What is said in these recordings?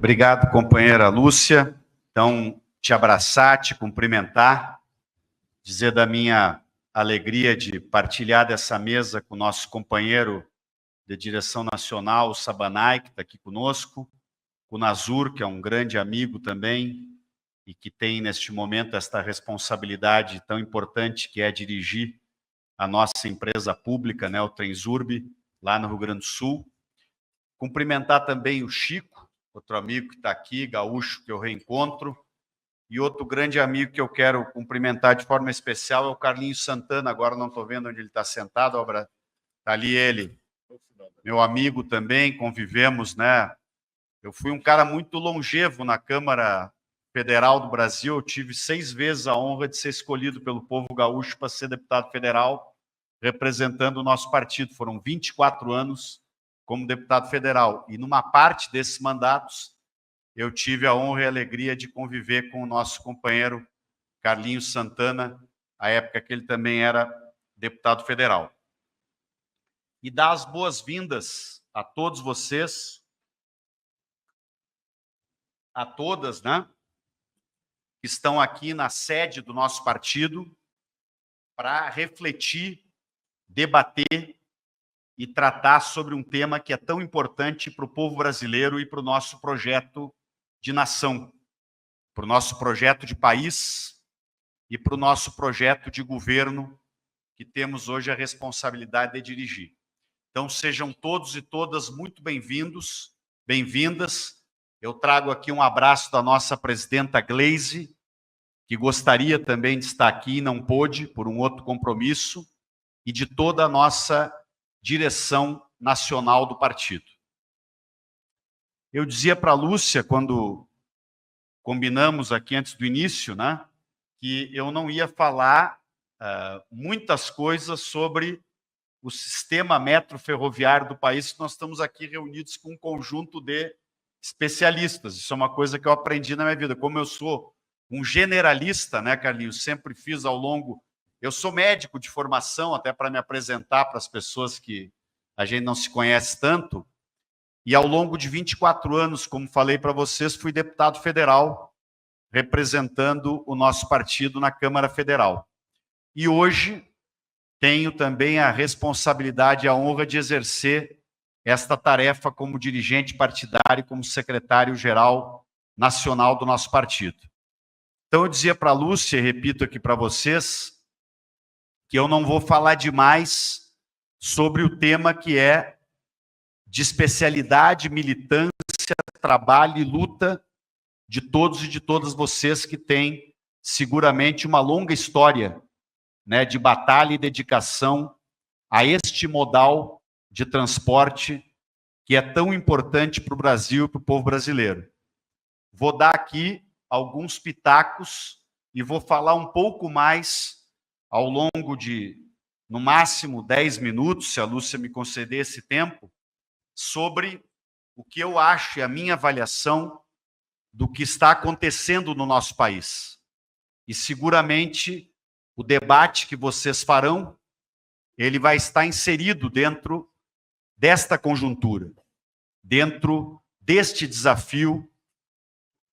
Obrigado, companheira Lúcia. Então, te abraçar, te cumprimentar, dizer da minha alegria de partilhar dessa mesa com o nosso companheiro de direção nacional, o Sabanai, que está aqui conosco, com o Nazur, que é um grande amigo também, e que tem, neste momento, esta responsabilidade tão importante que é dirigir a nossa empresa pública, né, o Transurb, lá no Rio Grande do Sul. Cumprimentar também o Chico, outro amigo que está aqui, gaúcho, que eu reencontro, e outro grande amigo que eu quero cumprimentar de forma especial é o Carlinhos Santana. Agora não estou vendo onde ele está sentado, está ali ele, meu amigo também, convivemos, né? Eu fui um cara muito longevo na Câmara Federal do Brasil, eu tive 6 vezes a honra de ser escolhido pelo povo gaúcho para ser deputado federal, representando o nosso partido. Foram 24 anos como deputado federal, e numa parte desses mandatos eu tive a honra e a alegria de conviver com o nosso companheiro Carlinhos Santana, à época que ele também era deputado federal. E dar as boas-vindas a todos vocês, a todas, né, que estão aqui na sede do nosso partido para refletir, debater e tratar sobre um tema que é tão importante para o povo brasileiro e para o nosso projeto de nação, para o nosso projeto de país e para o nosso projeto de governo que temos hoje a responsabilidade de dirigir. Então, sejam todos e todas muito bem-vindos, bem-vindas. Eu trago aqui um abraço da nossa presidenta Gleise, que gostaria também de estar aqui e não pôde por um outro compromisso, e de toda a nossa direção nacional do partido. Eu dizia para a Lúcia, quando combinamos aqui antes do início, né, que eu não ia falar muitas coisas sobre o sistema metroferroviário do país, que nós estamos aqui reunidos com um conjunto de especialistas. Isso é uma coisa que eu aprendi na minha vida. Como eu sou um generalista, né, Carlinhos, sempre fiz ao longo... Eu sou médico de formação, até para me apresentar para as pessoas que a gente não se conhece tanto, e ao longo de 24 anos, como falei para vocês, fui deputado federal, representando o nosso partido na Câmara Federal. E hoje tenho também a responsabilidade e a honra de exercer esta tarefa como dirigente partidário, como secretário-geral nacional do nosso partido. Então eu dizia para a Lúcia, e repito aqui para vocês, que eu não vou falar demais sobre o tema que é de especialidade, militância, trabalho e luta de todos e de todas vocês que têm seguramente uma longa história, né, de batalha e dedicação a este modal de transporte que é tão importante para o Brasil e para o povo brasileiro. Vou dar aqui alguns pitacos e vou falar um pouco mais ao longo de, no máximo, 10 minutos, se a Lúcia me conceder esse tempo, sobre o que eu acho e a minha avaliação do que está acontecendo no nosso país. E seguramente o debate que vocês farão, ele vai estar inserido dentro desta conjuntura, dentro deste desafio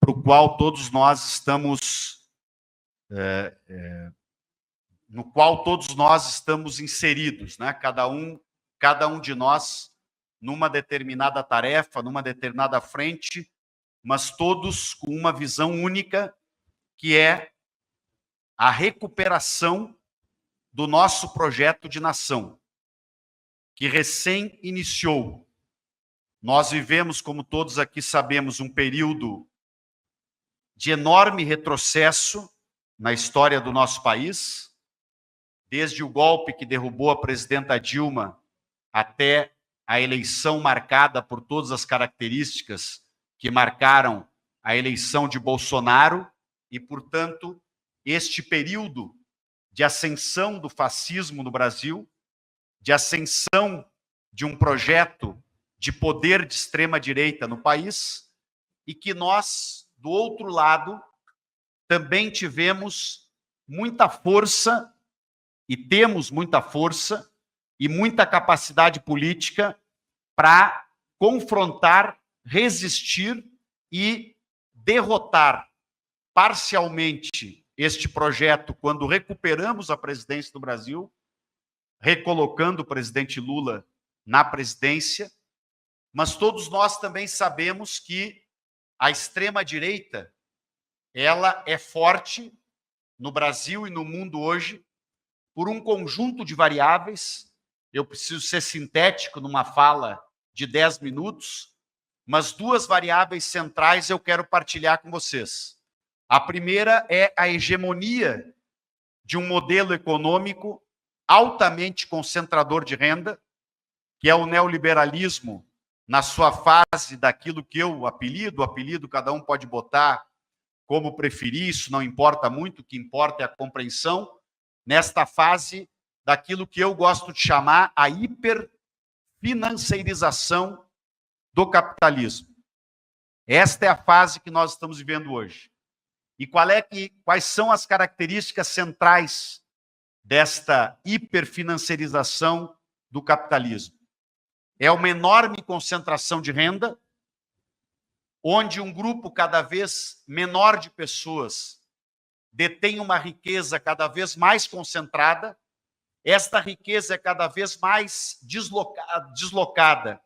para o qual todos nós estamos, no qual todos nós estamos inseridos, né? Cada um de nós numa determinada tarefa, numa determinada frente, mas todos com uma visão única, que é a recuperação do nosso projeto de nação, que recém iniciou. Nós vivemos, como todos aqui sabemos, um período de enorme retrocesso na história do nosso país, desde o golpe que derrubou a presidenta Dilma até a eleição marcada por todas as características que marcaram a eleição de Bolsonaro e, portanto, este período de ascensão do fascismo no Brasil, de ascensão de um projeto de poder de extrema-direita no país, e que nós, do outro lado, também tivemos muita força, e temos muita força e muita capacidade política para confrontar, resistir e derrotar parcialmente este projeto quando recuperamos a presidência do Brasil, recolocando o presidente Lula na presidência, mas todos nós também sabemos que a extrema-direita, ela é forte no Brasil e no mundo hoje por um conjunto de variáveis. Eu preciso ser sintético numa fala de 10 minutos, mas duas variáveis centrais eu quero partilhar com vocês. A primeira é a hegemonia de um modelo econômico altamente concentrador de renda, que é o neoliberalismo na sua fase daquilo que eu apelido, cada um pode botar como preferir, isso não importa muito, o que importa é a compreensão, nesta fase daquilo que eu gosto de chamar a hiperfinanciarização do capitalismo. Esta é a fase que nós estamos vivendo hoje. E quais são as características centrais desta hiperfinanciarização do capitalismo? É uma enorme concentração de renda, onde um grupo cada vez menor de pessoas detém uma riqueza cada vez mais concentrada. Esta riqueza é cada vez mais deslocada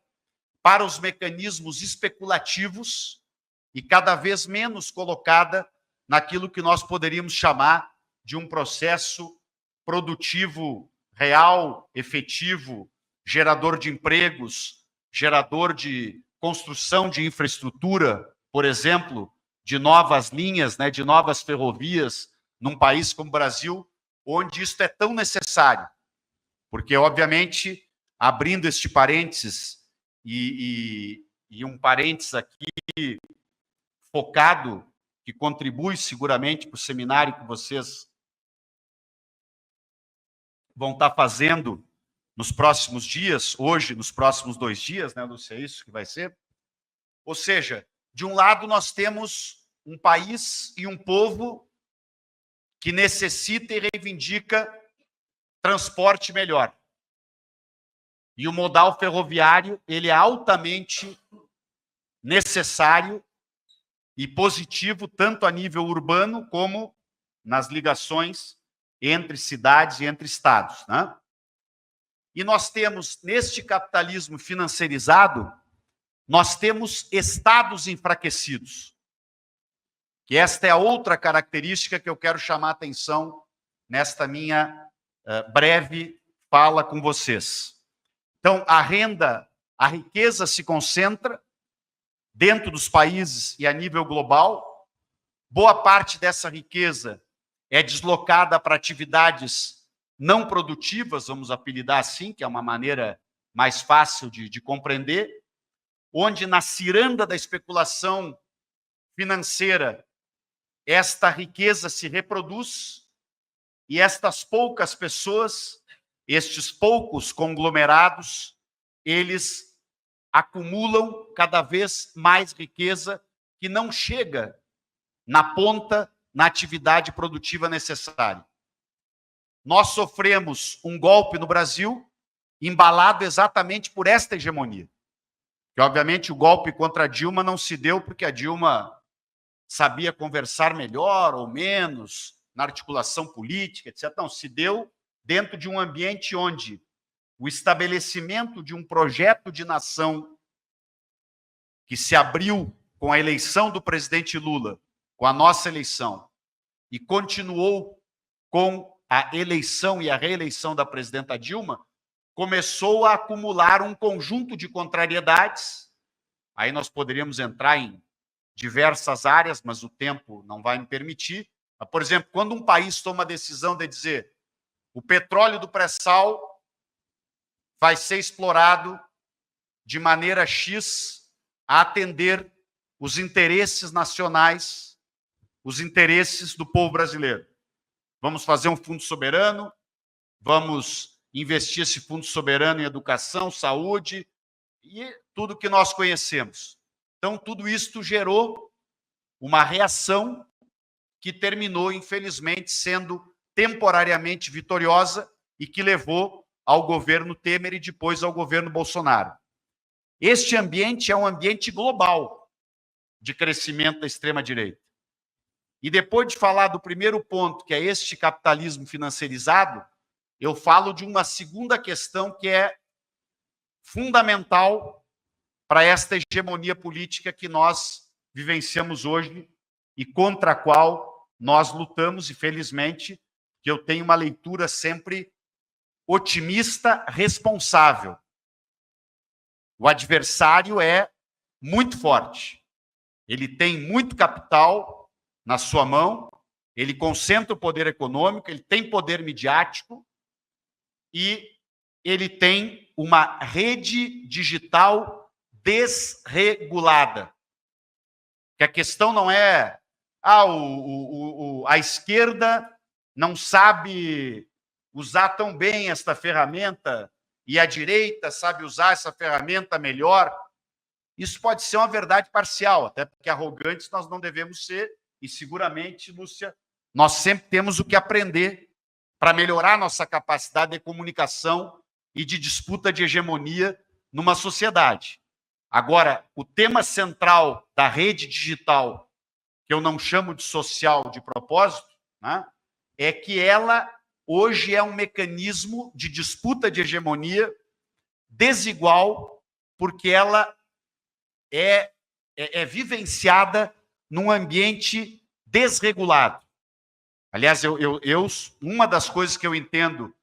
para os mecanismos especulativos e cada vez menos colocada naquilo que nós poderíamos chamar de um processo produtivo real, efetivo, gerador de empregos, gerador de construção de infraestrutura, por exemplo, de novas linhas, de novas ferrovias, num país como o Brasil, onde isso é tão necessário. Porque, obviamente, abrindo este parênteses, e um parênteses aqui focado, que contribui seguramente para o seminário que vocês vão estar fazendo nos próximos dias, hoje, nos próximos 2 dias, Lúcia, é isso que vai ser? Ou seja, de um lado nós temos um país e um povo que necessita e reivindica transporte melhor. E o modal ferroviário, ele é altamente necessário e positivo, tanto a nível urbano como nas ligações entre cidades e entre estados, E nós temos, neste capitalismo financiarizado, nós temos estados enfraquecidos. Que esta é a outra característica que eu quero chamar a atenção nesta minha breve fala com vocês. Então, a riqueza se concentra dentro dos países e a nível global. Boa parte dessa riqueza é deslocada para atividades não produtivas, vamos apelidar assim, que é uma maneira mais fácil de compreender, onde na ciranda da especulação financeira esta riqueza se reproduz e estas poucas pessoas, estes poucos conglomerados, eles acumulam cada vez mais riqueza que não chega na ponta, na atividade produtiva necessária. Nós sofremos um golpe no Brasil embalado exatamente por esta hegemonia. Que, obviamente, o golpe contra a Dilma não se deu porque a Dilma sabia conversar melhor ou menos na articulação política, etc. Não, se deu dentro de um ambiente onde o estabelecimento de um projeto de nação que se abriu com a eleição do presidente Lula, com a nossa eleição, e continuou com a eleição e a reeleição da presidenta Dilma, começou a acumular um conjunto de contrariedades. Aí nós poderíamos entrar em diversas áreas, mas o tempo não vai me permitir. Mas, por exemplo, quando um país toma a decisão de dizer o petróleo do pré-sal vai ser explorado de maneira X a atender os interesses nacionais, os interesses do povo brasileiro. Vamos fazer um fundo soberano, vamos investir esse fundo soberano em educação, saúde e tudo que nós conhecemos. Então, tudo isso gerou uma reação que terminou, infelizmente, sendo temporariamente vitoriosa e que levou ao governo Temer e depois ao governo Bolsonaro. Este ambiente é um ambiente global, de crescimento da extrema-direita. E depois de falar do primeiro ponto, que é este capitalismo financiarizado, eu falo de uma segunda questão que é fundamental para esta hegemonia política que nós vivenciamos hoje e contra a qual nós lutamos, e felizmente que eu tenho uma leitura sempre otimista, responsável. O adversário é muito forte. Ele tem muito capital na sua mão, ele concentra o poder econômico, ele tem poder midiático e ele tem uma rede digital desregulada. Que a questão não é a esquerda não sabe usar tão bem esta ferramenta e a direita sabe usar essa ferramenta melhor. Isso pode ser uma verdade parcial, até porque arrogantes nós não devemos ser, e seguramente, Lúcia, nós sempre temos o que aprender para melhorar nossa capacidade de comunicação e de disputa de hegemonia numa sociedade. Agora, o tema central da rede digital, que eu não chamo de social de propósito, né, é que ela hoje é um mecanismo de disputa de hegemonia desigual, porque ela é vivenciada num ambiente desregulado. Aliás, uma das coisas que eu entendo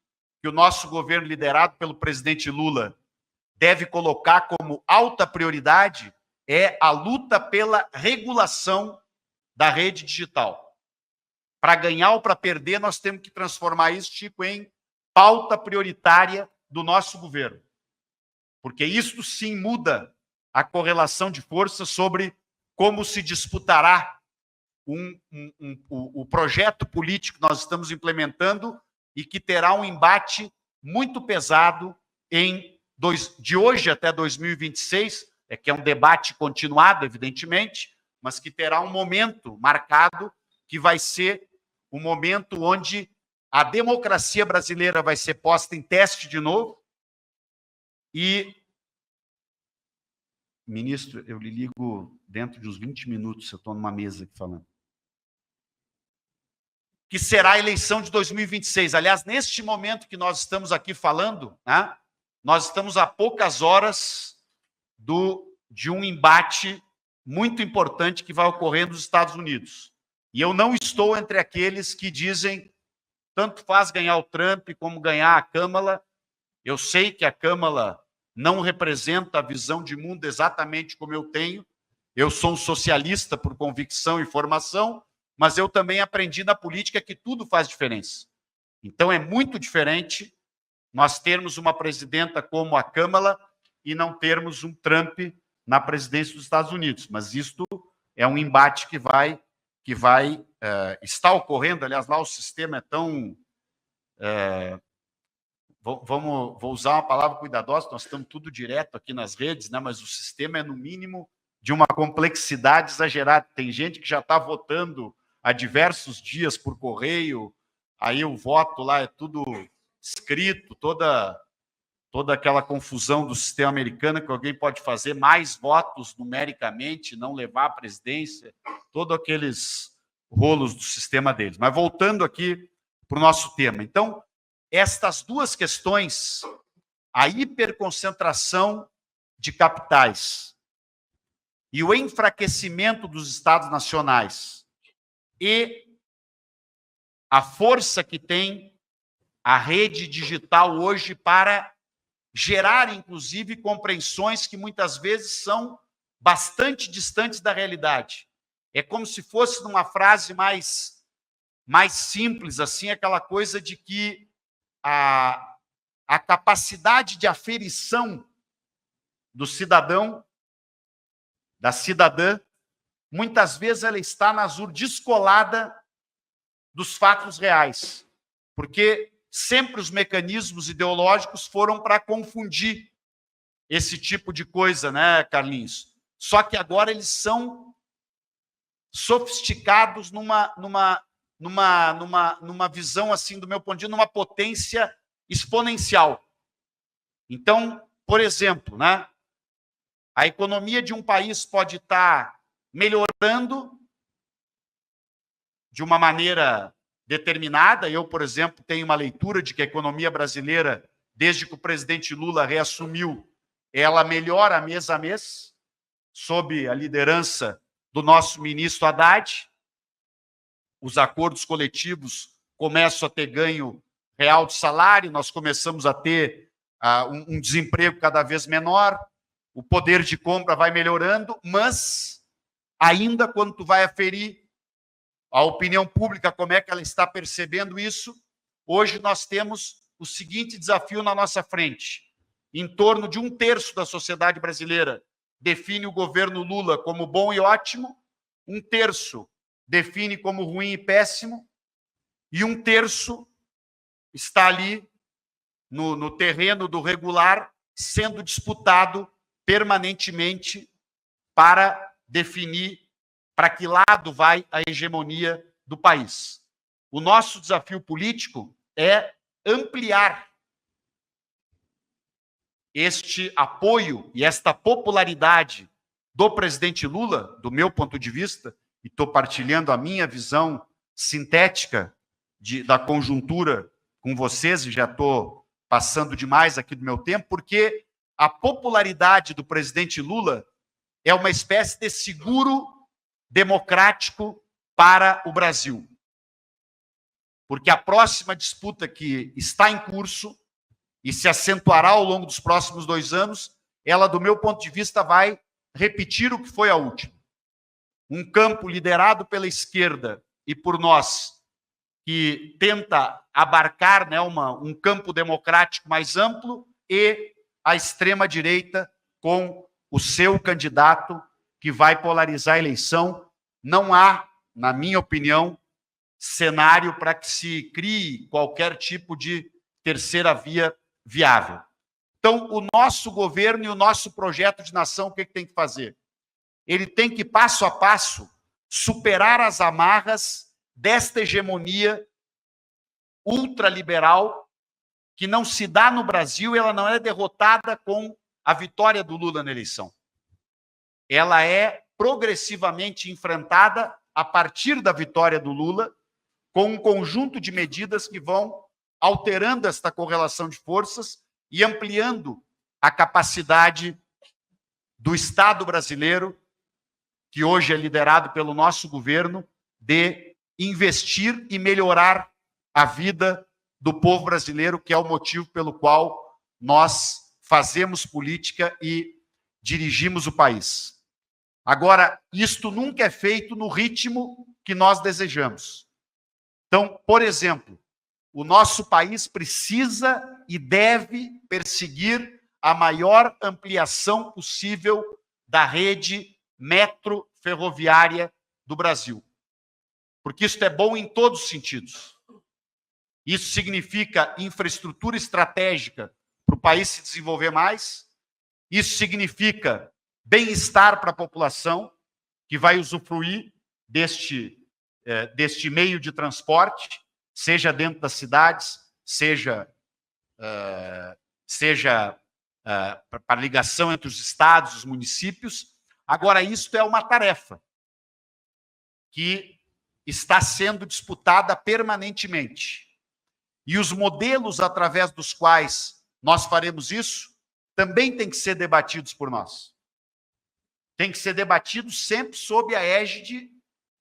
que o nosso governo, liderado pelo presidente Lula, deve colocar como alta prioridade é a luta pela regulação da rede digital. Para ganhar ou para perder, nós temos que transformar isso, Chico, em pauta prioritária do nosso governo. Porque isso sim muda a correlação de forças sobre como se disputará o projeto político que nós estamos implementando e que terá um embate muito pesado de hoje até 2026, que é um debate continuado, evidentemente, mas que terá um momento marcado que vai ser o momento onde a democracia brasileira vai ser posta em teste de novo. E, ministro, eu lhe ligo dentro de uns 20 minutos, eu estou numa mesa aqui falando. Que será a eleição de 2026. Aliás, neste momento que nós estamos aqui falando, né, nós estamos a poucas horas de um embate muito importante que vai ocorrer nos Estados Unidos. E eu não estou entre aqueles que dizem tanto faz ganhar o Trump como ganhar a Câmara. Eu sei que a Câmara não representa a visão de mundo exatamente como eu tenho. Eu sou um socialista por convicção e formação, mas eu também aprendi na política que tudo faz diferença. Então é muito diferente nós termos uma presidenta como a Câmara e não termos um Trump na presidência dos Estados Unidos. Mas isto é um embate que vai está ocorrendo. Aliás, lá o sistema é tão... vou usar uma palavra cuidadosa, nós estamos tudo direto aqui nas redes, né, mas o sistema é, no mínimo, de uma complexidade exagerada. Tem gente que já está votando há diversos dias por correio, aí o voto lá é tudo escrito, toda aquela confusão do sistema americano, que alguém pode fazer mais votos numericamente, não levar a presidência, todos aqueles rolos do sistema deles. Mas voltando aqui para o nosso tema. Então, estas duas questões, a hiperconcentração de capitais e o enfraquecimento dos estados nacionais e a força que tem a rede digital hoje para gerar, inclusive, compreensões que muitas vezes são bastante distantes da realidade. É como se fosse numa frase mais simples, assim, aquela coisa de que a capacidade de aferição do cidadão, da cidadã, muitas vezes ela está descolada dos fatos reais, porque sempre os mecanismos ideológicos foram para confundir esse tipo de coisa, né, Carlinhos? Só que agora eles são sofisticados numa visão, assim, do meu ponto de vista, numa potência exponencial. Então, por exemplo, né, a economia de um país pode estar melhorando de uma maneira determinada. Eu, por exemplo, tenho uma leitura de que a economia brasileira, desde que o presidente Lula reassumiu, ela melhora mês a mês, sob a liderança do nosso ministro Haddad. Os acordos coletivos começam a ter ganho real de salário, nós começamos a ter um desemprego cada vez menor, o poder de compra vai melhorando, mas ainda quando tu vai aferir a opinião pública, como é que ela está percebendo isso, hoje nós temos o seguinte desafio na nossa frente: em torno de 1/3 da sociedade brasileira define o governo Lula como bom e ótimo, 1/3 define como ruim e péssimo, e 1/3 está ali no terreno do regular, sendo disputado permanentemente para definir para que lado vai a hegemonia do país. O nosso desafio político é ampliar este apoio e esta popularidade do presidente Lula, do meu ponto de vista, e estou partilhando a minha visão sintética da conjuntura com vocês, e já estou passando demais aqui do meu tempo, porque a popularidade do presidente Lula é uma espécie de seguro democrático para o Brasil. Porque a próxima disputa que está em curso e se acentuará ao longo dos próximos 2 anos, ela, do meu ponto de vista, vai repetir o que foi a última. Um campo liderado pela esquerda e por nós, que tenta abarcar, né, um campo democrático mais amplo, e a extrema-direita com o seu candidato, que vai polarizar a eleição. Não há, na minha opinião, cenário para que se crie qualquer tipo de terceira via viável. Então, o nosso governo e o nosso projeto de nação, o que tem que fazer? Ele tem que, passo a passo, superar as amarras desta hegemonia ultraliberal que não se dá no Brasil, ela não é derrotada com a vitória do Lula na eleição. Ela é progressivamente enfrentada a partir da vitória do Lula, com um conjunto de medidas que vão alterando esta correlação de forças e ampliando a capacidade do Estado brasileiro, que hoje é liderado pelo nosso governo, de investir e melhorar a vida do povo brasileiro, que é o motivo pelo qual nós fazemos política e dirigimos o país. Agora, isto nunca é feito no ritmo que nós desejamos. Então, por exemplo, o nosso país precisa e deve perseguir a maior ampliação possível da rede metro-ferroviária do Brasil. Porque isso é bom em todos os sentidos. Isso significa infraestrutura estratégica para o país se desenvolver mais. Isso significa bem-estar para a população, que vai usufruir deste meio de transporte, seja dentro das cidades, seja para a ligação entre os estados, os municípios. Agora, isso é uma tarefa que está sendo disputada permanentemente. E os modelos através dos quais nós faremos isso também têm que ser debatidos por nós. Tem que ser debatidos sempre sob a égide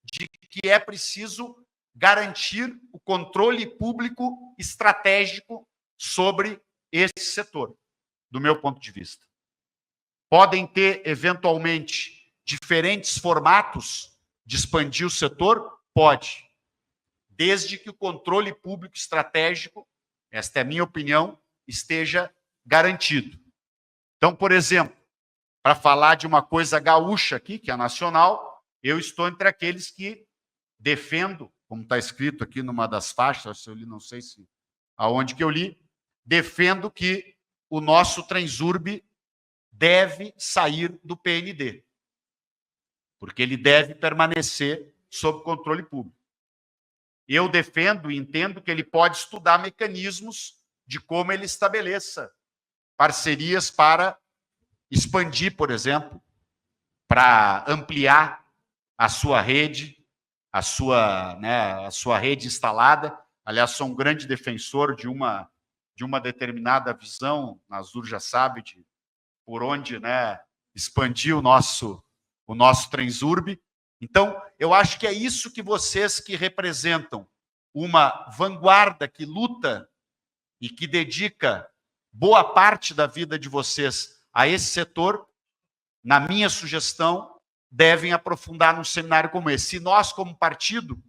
de que é preciso garantir o controle público estratégico sobre esse setor, do meu ponto de vista. Podem ter, eventualmente, diferentes formatos de expandir o setor? Pode. Desde que o controle público estratégico, esta é a minha opinião, esteja garantido. Então, por exemplo, para falar de uma coisa gaúcha aqui, que é nacional, eu estou entre aqueles que defendo, como está escrito aqui numa das faixas, eu li, não sei se aonde que eu li, defendo que o nosso Transurb deve sair do PND, porque ele deve permanecer sob controle público. Eu defendo e entendo que ele pode estudar mecanismos de como ele estabeleça parcerias para expandir, por exemplo, para ampliar a sua rede, a sua rede instalada. Aliás, sou um grande defensor de uma determinada visão, Nazur já sabe, por onde, né, expandir o nosso Transurb. Então, eu acho que é isso que vocês que representam uma vanguarda que luta e que dedica boa parte da vida de vocês a esse setor, na minha sugestão, devem aprofundar num seminário como esse. Se nós, como partido,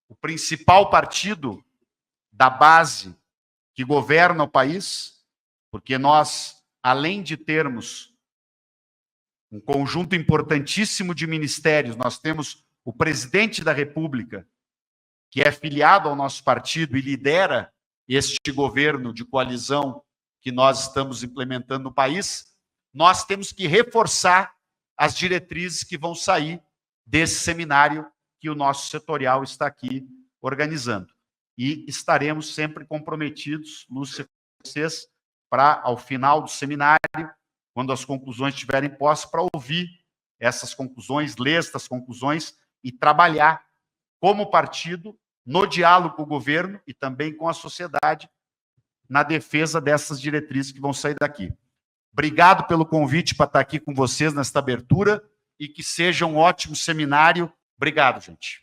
o principal partido da base que governa o país, porque nós, além de termos um conjunto importantíssimo de ministérios, nós temos o presidente da República, que é filiado ao nosso partido e lidera este governo de coalizão que nós estamos implementando no país, nós temos que reforçar as diretrizes que vão sair desse seminário que o nosso setorial está aqui organizando. E estaremos sempre comprometidos, Lúcia, com vocês, para, ao final do seminário, quando as conclusões estiverem postas, para ouvir essas conclusões, ler essas conclusões e trabalhar como partido no diálogo com o governo e também com a sociedade na defesa dessas diretrizes que vão sair daqui. Obrigado pelo convite para estar aqui com vocês nesta abertura e que seja um ótimo seminário. Obrigado, gente.